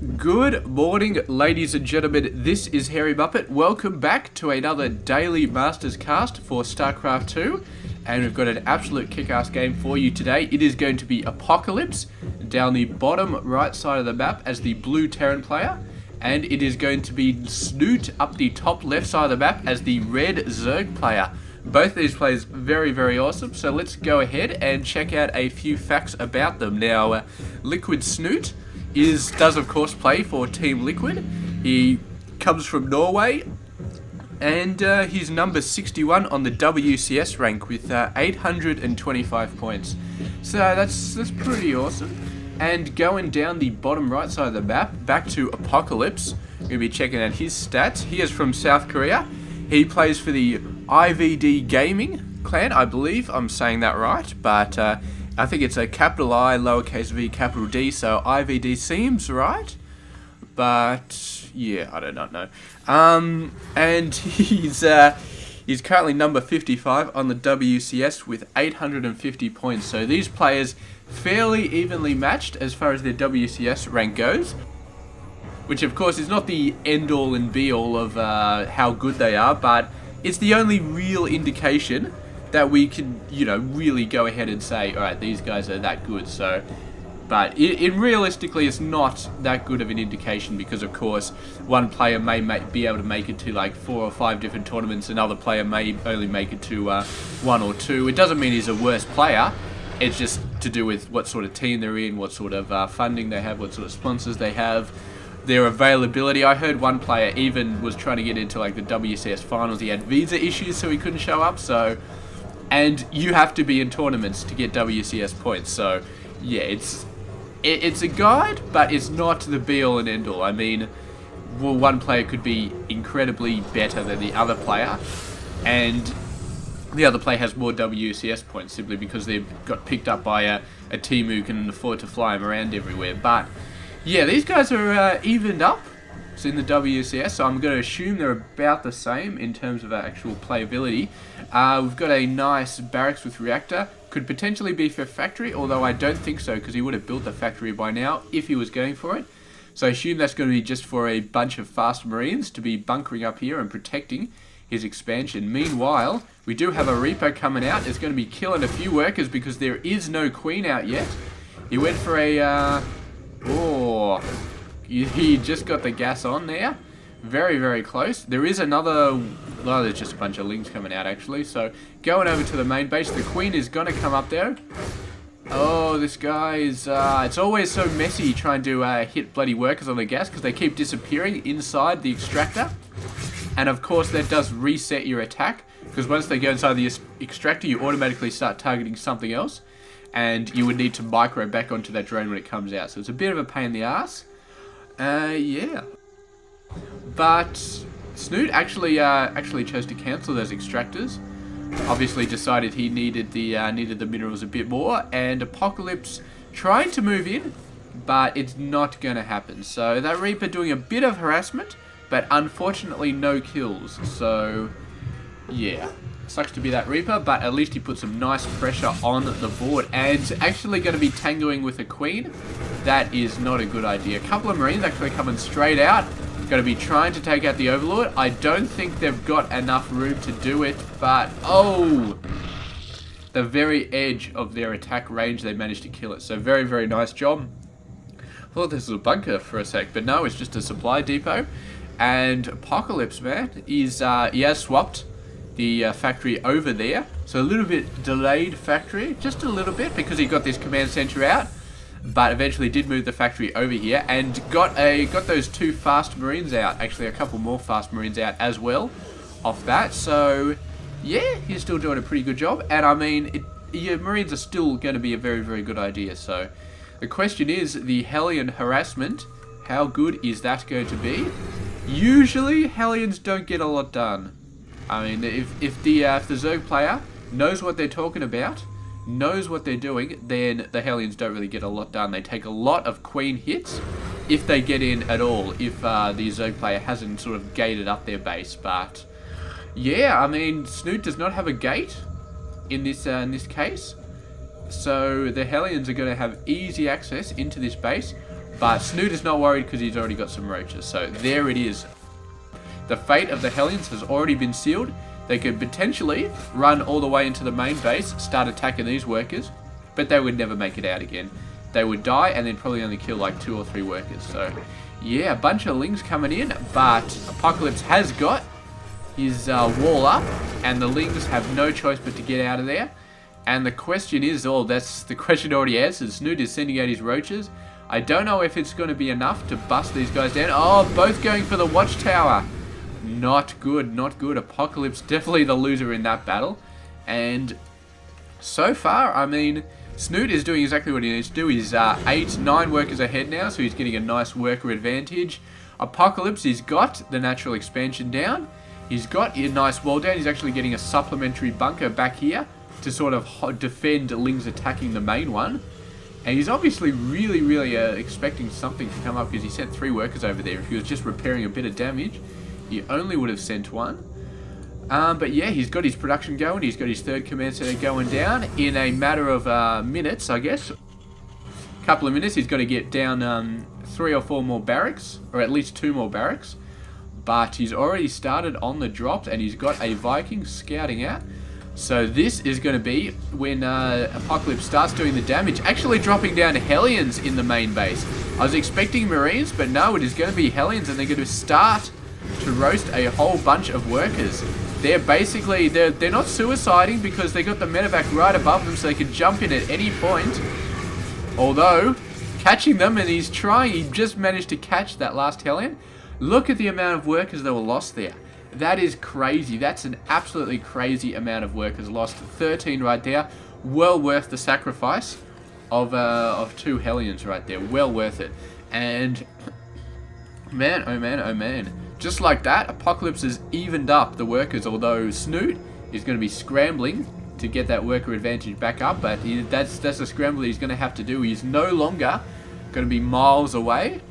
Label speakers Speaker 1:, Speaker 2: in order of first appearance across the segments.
Speaker 1: Good morning, ladies and gentlemen. This is Harry Muppet. Welcome back to another daily Masters cast for Starcraft 2. And we've got an absolute kick-ass game for you today. It is going to be Apocalypse down the bottom right side of the map as the blue Terran player. And it is going to be Snute up the top left side of the map as the red Zerg player. Both of these players very, very awesome. So let's go ahead and check out a few facts about them. Now, Liquid Snute does of course play for Team Liquid. He comes from Norway, and he's number 61 on the WCS rank with 825 points. So that's pretty awesome. And going down the bottom right side of the map, back to Apocalypse, we're going to be checking out his stats. He is from South Korea. He plays for the IVD Gaming clan, I believe I'm saying that right, but I think it's a capital I, lowercase v, capital D, so IVD seems right. But, yeah, I do not know. And he's currently number 55 on the WCS with 850 points. So these players fairly evenly matched as far as their WCS rank goes. Which, of course, is not the end-all and be-all of how good they are, but it's the only real indication that we can, really go ahead and say, alright, these guys are that good. So, but it realistically is not that good of an indication because, of course, one player may be able to make it to like 4 or 5 different tournaments, another player may only make it to 1 or 2. It doesn't mean he's a worse player. It's just to do with what sort of team they're in, what sort of funding they have, what sort of sponsors they have, their availability. I heard one player even was trying to get into like the WCS finals. He had visa issues, so he couldn't show up. So, and you have to be in tournaments to get WCS points. So, yeah, it's a guide, but it's not the be-all and end-all. I mean, well, one player could be incredibly better than the other player, and the other player has more WCS points simply because they've got picked up by a team who can afford to fly them around everywhere. But yeah, these guys are evened up in the WCS, so I'm going to assume they're about the same in terms of actual playability. We've got a nice barracks with reactor. Could potentially be for factory, although I don't think so because he would have built the factory by now if he was going for it. So I assume that's going to be just for a bunch of fast marines to be bunkering up here and protecting his expansion. Meanwhile, we do have a Reaper coming out. It's going to be killing a few workers because there is no queen out yet. He went for a... he just got the gas on there. Very, very close. There is another... Oh, there's just a bunch of lings coming out, actually. So, going over to the main base. The queen is going to come up there. Oh, this guy is... it's always so messy trying to hit bloody workers on the gas because they keep disappearing inside the extractor. And, of course, that does reset your attack because once they go inside the extractor, you automatically start targeting something else. And you would need to micro back onto that drone when it comes out. So, it's a bit of a pain in the ass. Yeah. But Snute actually chose to cancel those extractors. Obviously decided he needed the minerals a bit more, and Apocalypse trying to move in, but it's not going to happen. So that Reaper doing a bit of harassment, but unfortunately no kills. So yeah, sucks to be that Reaper, but at least he put some nice pressure on the board, and actually going to be tangoing with a queen. That is not a good idea. A couple of marines actually coming straight out. Going to be trying to take out the Overlord. I don't think they've got enough room to do it, but oh! The very edge of their attack range, they managed to kill it. So very, very nice job. I thought this was a bunker for a sec, but no, it's just a supply depot. And Apocalypse, man, he has swapped the factory over there. So a little bit delayed factory, just a little bit, because he got this command center out. But eventually did move the factory over here and got those 2 fast marines out. Actually, a couple more fast marines out as well off that. So, yeah, he's still doing a pretty good job. And I mean, your marines are still going to be a very, very good idea. So, the question is, the Hellion harassment, how good is that going to be? Usually, Hellions don't get a lot done. I mean, if the Zerg player knows what they're talking about, knows what they're doing, then the Hellions don't really get a lot done. They take a lot of queen hits if they get in at all, if the Zerg player hasn't sort of gated up their base. But yeah, I mean, Snute does not have a gate in this case, so the Hellions are going to have easy access into this base. But Snute is not worried because he's already got some roaches. So there it is. The fate of the Hellions has already been sealed. They could potentially run all the way into the main base, start attacking these workers, but they would never make it out again. They would die and then probably only kill like 2 or 3 workers. So yeah, a bunch of Lings coming in, but Apocalypse has got his wall up, and the Lings have no choice but to get out of there. And the question is, that's the question already answered. Snute is sending out his roaches. I don't know if it's going to be enough to bust these guys down. Oh, both going for the watchtower. Not good, not good. Apocalypse definitely the loser in that battle. And so far, I mean, Snute is doing exactly what he needs to do. He's 8, 9 workers ahead now, so he's getting a nice worker advantage. Apocalypse, he's got the natural expansion down. He's got a nice wall down. He's actually getting a supplementary bunker back here to sort of defend Lings attacking the main one. And he's obviously really expecting something to come up, because he sent 3 workers over there. If he was just repairing a bit of damage, he only would have sent 1. But yeah, he's got his production going. He's got his 3rd command center going down in a matter of minutes, I guess. A couple of minutes, he's got to get down 3 or 4 more barracks, or at least 2 more barracks. But he's already started on the drops, and he's got a Viking scouting out. So this is going to be when Apocalypse starts doing the damage, actually dropping down Hellions in the main base. I was expecting Marines, but no, it is going to be Hellions, and they're going to start to roast a whole bunch of workers. They're basically, they're not suiciding because they got the medevac right above them, so they can jump in at any point. Although, catching them, and he just managed to catch that last Hellion. Look at the amount of workers that were lost there. That is crazy. That's an absolutely crazy amount of workers lost. 13 right there. Well worth the sacrifice of 2 Hellions right there. Well worth it. And man, oh man, oh man. Just like that, Apocalypse has evened up the workers, although Snute is going to be scrambling to get that worker advantage back up, but that's a scramble that he's going to have to do. He's no longer going to be miles away,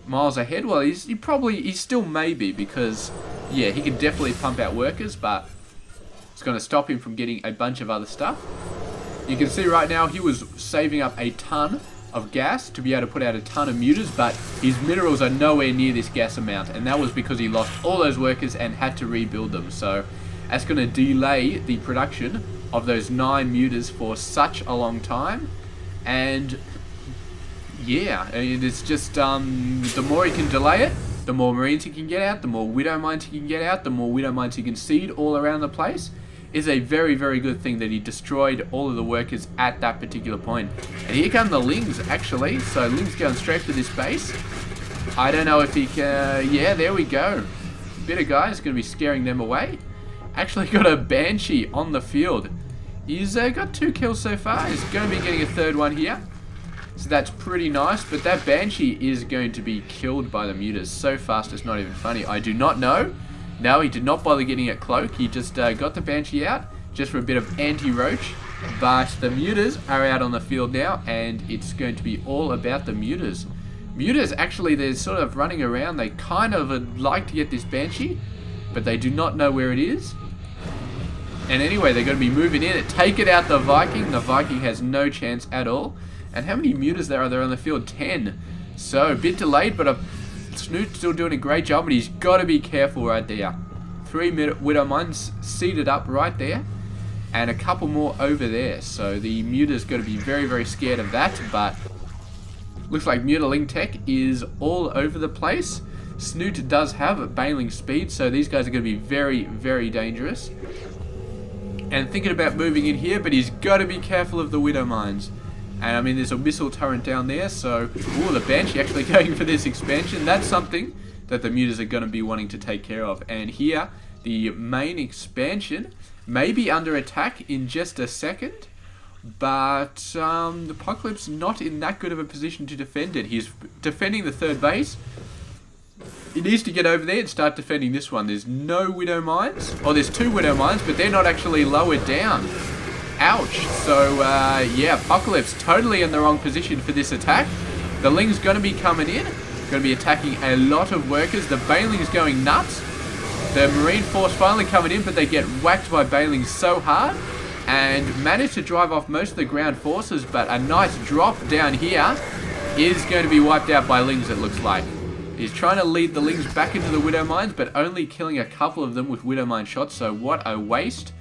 Speaker 1: miles ahead. Well, he still may be, because yeah, he can definitely pump out workers, but it's going to stop him from getting a bunch of other stuff. You can see right now he was saving up a ton of gas to be able to put out a ton of mutas, but his minerals are nowhere near this gas amount, and that was because he lost all those workers and had to rebuild them. So that's going to delay the production of those 9 mutas for such a long time. And yeah, it's just the more he can delay it, the more Marines he can get out, the more Widow Mines he can get out, the more Widow Mines he can seed all around the place. Is a very good thing that he destroyed all of the workers at that particular point. And here come the Lings, actually. So Lings going straight for this base. I don't know if he can... yeah, there we go. Bit of guy is going to be scaring them away. Actually got a Banshee on the field. He's got 2 kills so far. He's going to be getting a 3rd one here. So that's pretty nice. But that Banshee is going to be killed by the mutas so fast it's not even funny. I do not know. No, he did not bother getting it cloak. He just got the Banshee out just for a bit of anti-roach. But the mutas are out on the field now, and it's going to be all about the mutas. Mutas, actually, they're sort of running around. They kind of would like to get this Banshee, but they do not know where it is. And anyway, they're going to be moving in and taking out the Viking. The Viking has no chance at all. And how many mutas there are there on the field? 10. So, a bit delayed, but Snoot's still doing a great job, but he's got to be careful right there. 3 Widow Mines seated up right there, and a couple more over there. So the Muta's got to be very scared of that, but looks like Mutaling tech is all over the place. Snute does have bailing speed, so these guys are going to be very dangerous. And thinking about moving in here, but he's got to be careful of the Widow Mines. And I mean, there's a missile turret down there, so... ooh, the Banshee actually going for this expansion. That's something that the mutas are going to be wanting to take care of. And here, the main expansion may be under attack in just a second. But the Apocalypse not in that good of a position to defend it. He's defending the 3rd base. He needs to get over there and start defending this one. There's no Widow Mines. Or there's 2 Widow Mines, but they're not actually lowered down. Ouch. So, yeah, Apocalypse totally in the wrong position for this attack. The Ling's going to be coming in. Going to be attacking a lot of workers. The Bailing's going nuts. The Marine Force finally coming in, but they get whacked by Bailing so hard. And manage to drive off most of the ground forces, but a nice drop down here. is going to be wiped out by Lings, it looks like. He's trying to lead the Lings back into the Widow Mines, but only killing a couple of them with Widow Mine shots, so what a waste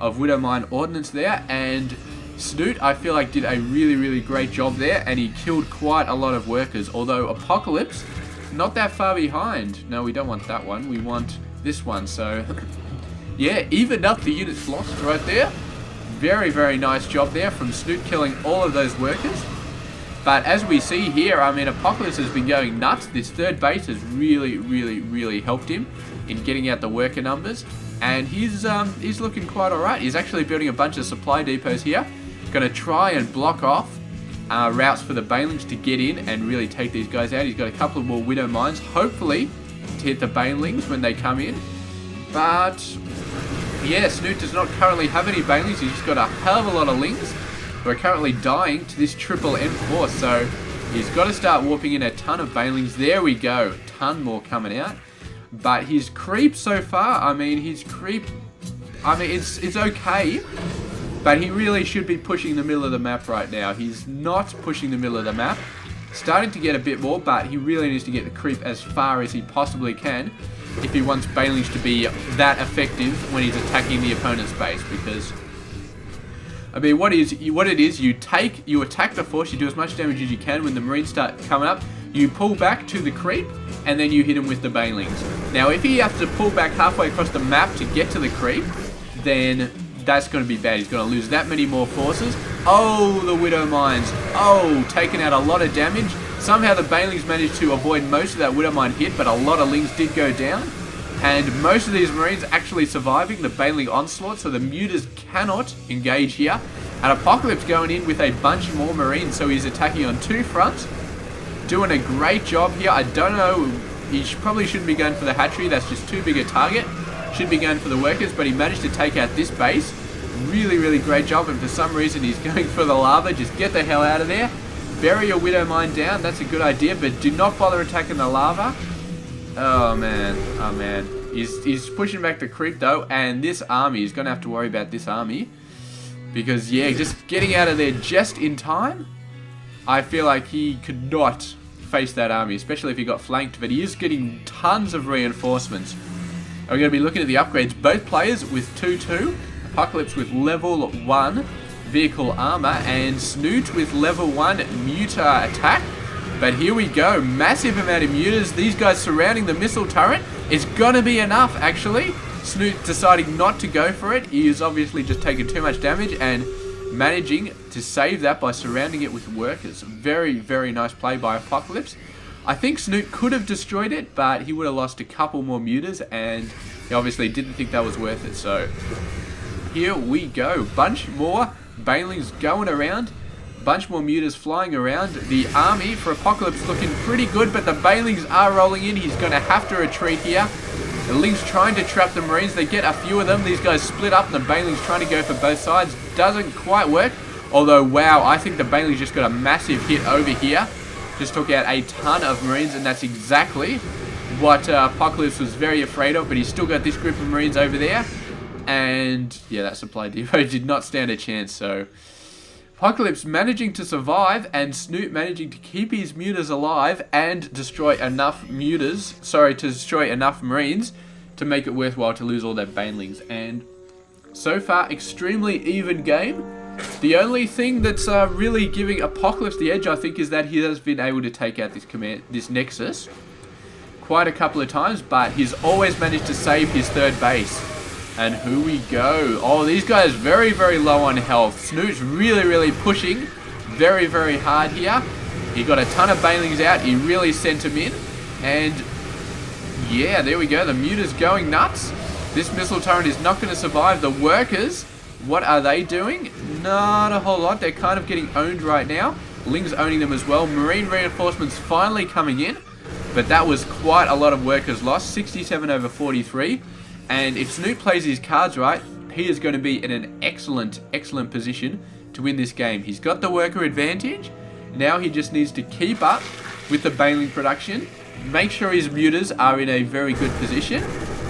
Speaker 1: of Widow Mine ordnance there. And Snute, I feel like, did a really, really great job there, and he killed quite a lot of workers, although Apocalypse, not that far behind. No, we don't want that one, we want this one, so yeah, evened up the units lost right there. Very, very nice job there from Snute, killing all of those workers. But as we see here, I mean, Apocalypse has been going nuts. This third base has really, really, really helped him in getting out the worker numbers. And he's looking quite alright. He's actually building a bunch of supply depots here. Going to try and block off routes for the Banelings to get in and really take these guys out. He's got a couple of more Widow Mines, hopefully, to hit the Banelings when they come in. But yeah, Snute does not currently have any Banelings. He's just got a hell of a lot of Lings who are currently dying to this triple M force, so he's got to start warping in a ton of Banelings. There we go, ton more coming out. But his creep so far, I mean, it's okay, but he really should be pushing the middle of the map right now. He's not pushing the middle of the map, starting to get a bit more, but he really needs to get the creep as far as he possibly can if he wants Banelings to be that effective when he's attacking the opponent's base, because I mean, what it is, you attack the force, you do as much damage as you can. When the Marines start coming up, you pull back to the creep, and then you hit him with the Banelings. Now, if he has to pull back halfway across the map to get to the creep, then that's going to be bad. He's going to lose that many more forces. Oh, the Widow Mines. Oh, taking out a lot of damage. Somehow the Banelings managed to avoid most of that Widow Mine hit, but a lot of Lings did go down. And most of these Marines actually surviving the Baneling onslaught, so the Mutas cannot engage here. And Apocalypse going in with a bunch more Marines, so he's attacking on two fronts. Doing a great job here. I don't know, he probably shouldn't be going for the hatchery, that's just too big a target. Should be going for the workers, but he managed to take out this base. Really, really great job, and for some reason he's going for the lava. Just get the hell out of there. Bury your Widow Mine down, that's a good idea, but do not bother attacking the lava. Oh man, oh man. He's pushing back the creep though, and this army, he's going to have to worry about this army. Because yeah, just getting out of there just in time, I feel like he could not face that army, especially if he got flanked, but he is getting tons of reinforcements. And we're going to be looking at the upgrades. Both players with 2-2, Apocalypse with level 1 vehicle armor, and Snute with level 1 muta attack. But here we go, massive amount of mutas. These guys surrounding the missile turret. It's gonna be enough, actually. Snute deciding not to go for it. He is obviously just taking too much damage and managing to save that by surrounding it with workers. Very, very nice play by Apocalypse. I think Snute could have destroyed it, but he would have lost a couple more mutas, and he obviously didn't think that was worth it. So here we go, bunch more Banelings going around. Bunch more mutas flying around. The army for Apocalypse looking pretty good, but the Banelings are rolling in. He's going to have to retreat here. The Lings trying to trap the Marines. They get a few of them. These guys split up, and the Banelings trying to go for both sides. Doesn't quite work. Although, wow, I think the Banelings just got a massive hit over here. Just took out a ton of Marines, and that's exactly what Apocalypse was very afraid of. But he's still got this group of Marines over there. And yeah, that supply depot did not stand a chance, so Apocalypse managing to survive, and Snute managing to keep his mutas alive and destroy enough destroy enough Marines to make it worthwhile to lose all their Banelings. And so far, extremely even game. The only thing that's really giving Apocalypse the edge, I think, is that he has been able to take out this Nexus quite a couple of times, but he's always managed to save his third base. And here we go. Oh, these guys very, very low on health. Snoot's really, really pushing very, very hard here. He got a ton of Banelings out. He really sent them in. And yeah, there we go. The muta's going nuts. This missile turret is not going to survive. The workers, what are they doing? Not a whole lot. They're kind of getting owned right now. Ling's owning them as well. Marine reinforcements finally coming in. But that was quite a lot of workers lost. 67 over 43. And if Snute plays his cards right, he is going to be in an excellent, excellent position to win this game. He's got the worker advantage. Now he just needs to keep up with the Baneling production, make sure his mutas are in a very good position,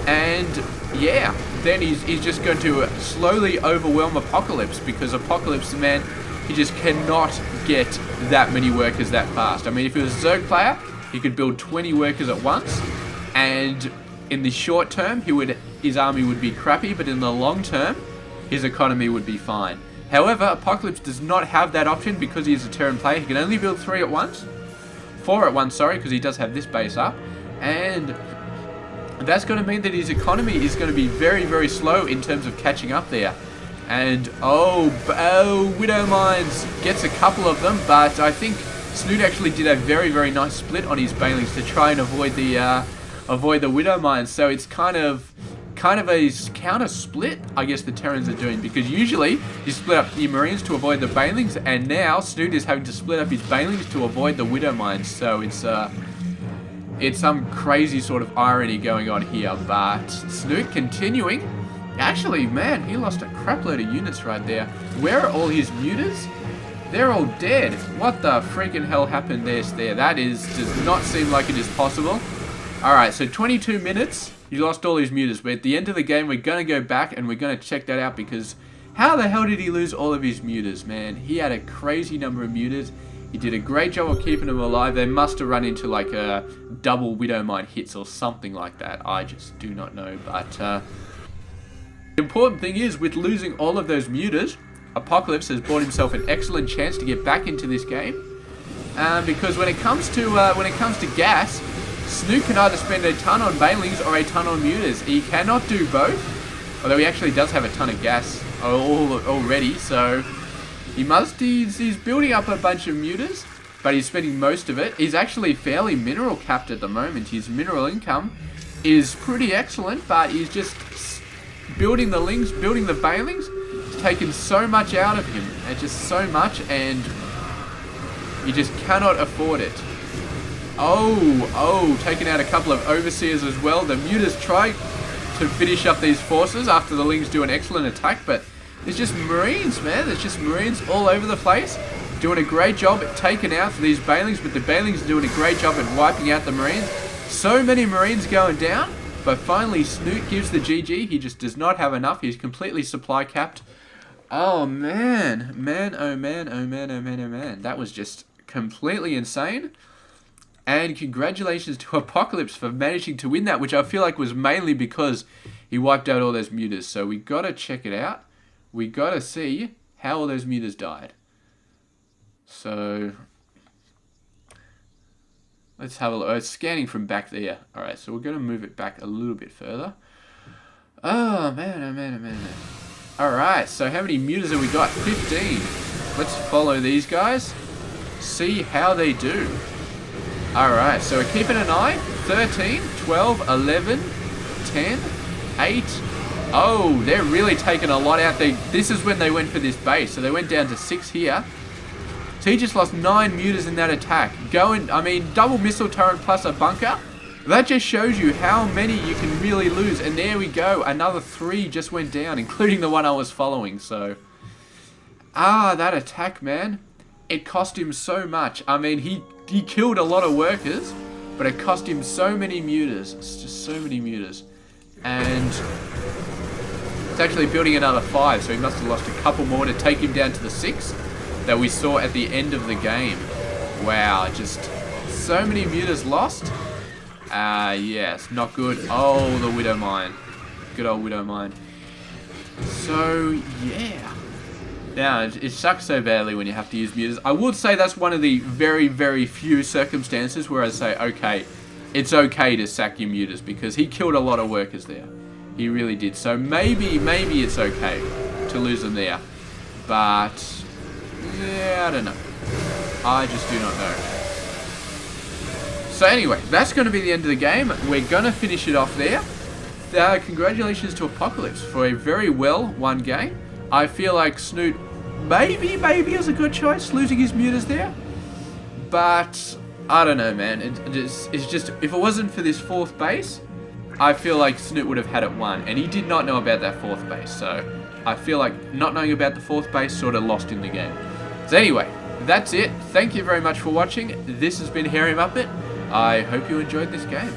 Speaker 1: and yeah, then he's just going to slowly overwhelm Apocalypse, because Apocalypse, man, he just cannot get that many workers that fast. I mean, if he was a Zerg player, he could build 20 workers at once, and in the short term, his army would be crappy, but in the long term, his economy would be fine. However, Apocalypse does not have that option because he is a Terran player. He can only build 4 at once, because he does have this base up, and that's going to mean that his economy is going to be very, very slow in terms of catching up there. And, Widow Mines gets a couple of them, but I think Snute actually did a very, very nice split on his Banelings to try and avoid the Widow Mines. So it's kind of a counter split, I guess the Terrans are doing, because usually you split up your Marines to avoid the Banelings, and now Snute is having to split up his Banelings to avoid the Widow Mines. So it's some crazy sort of irony going on here, but Snute continuing. Actually, man, he lost a crap load of units right there. Where are all his mutas? They're all dead. What the freaking hell happened there? That does not seem like it is possible. Alright, so 22 minutes. You lost all his mutas, but at the end of the game, we're going to go back and we're going to check that out, because how the hell did he lose all of his mutas, man? He had a crazy number of mutas. He did a great job of keeping them alive. They must have run into like a double Widow Mine hits or something like that. I just do not know, but the important thing is, with losing all of those mutas, Apocalypse has bought himself an excellent chance to get back into this game, because when it comes to gas, Snute can either spend a ton on Banelings or a ton on mutas. He cannot do both, although he actually does have a ton of gas already, so he's building up a bunch of mutas, but he's spending most of it. He's actually fairly mineral capped at the moment. His mineral income is pretty excellent, but he's just building the Lings, building the Banelings. It's taken so much out of him, and just so much, and you just cannot afford it. Taking out a couple of Overseers as well. The mutas try to finish up these forces after the Lings do an excellent attack, but there's just Marines, man. There's just Marines all over the place, doing a great job at taking out these Banelings, but the Banelings are doing a great job at wiping out the Marines. So many Marines going down, but finally Snute gives the GG. He just does not have enough. He's completely supply capped. Oh man. That was just completely insane. And congratulations to Apocalypse for managing to win that, which I feel like was mainly because he wiped out all those mutas. So we got to check it out. We got to see how all those mutas died. So let's have a look. It's scanning from back there. Alright, so we're going to move it back a little bit further. Oh, man. Alright, so how many mutas have we got? 15. Let's follow these guys. See how they do. Alright, so we're keeping an eye. 13, 12, 11, 10, 8. Oh, they're really taking a lot out. This is when they went for this base. So they went down to 6 here. So he just lost 9 mutas in that attack. Double missile turret plus a bunker. That just shows you how many you can really lose. And there we go. Another 3 just went down, including the one I was following. So, that attack, man. It cost him so much. I mean, he killed a lot of workers, but it cost him so many mutas. It's just so many mutas. And it's actually building another 5, so he must have lost a couple more to take him down to the 6 that we saw at the end of the game. Wow, just so many mutas lost. Yes, not good. Oh, the Widow Mine. Good old Widow Mine. So, yeah. Now, it sucks so badly when you have to use mutas. I would say that's one of the very, very few circumstances where I say, okay, it's okay to sack your mutas, because he killed a lot of workers there. He really did. So maybe it's okay to lose them there. But, yeah, I don't know. I just do not know. So anyway, that's going to be the end of the game. We're going to finish it off there. Congratulations to Apocalypse for a very well won game. I feel like Snute maybe is a good choice, losing his mutas there. But, I don't know, man. It's just, if it wasn't for this 4th base, I feel like Snute would have had it won. And he did not know about that 4th base. So, I feel like not knowing about the 4th base sort of lost in the game. So anyway, that's it. Thank you very much for watching. This has been Hairy Muppet. I hope you enjoyed this game.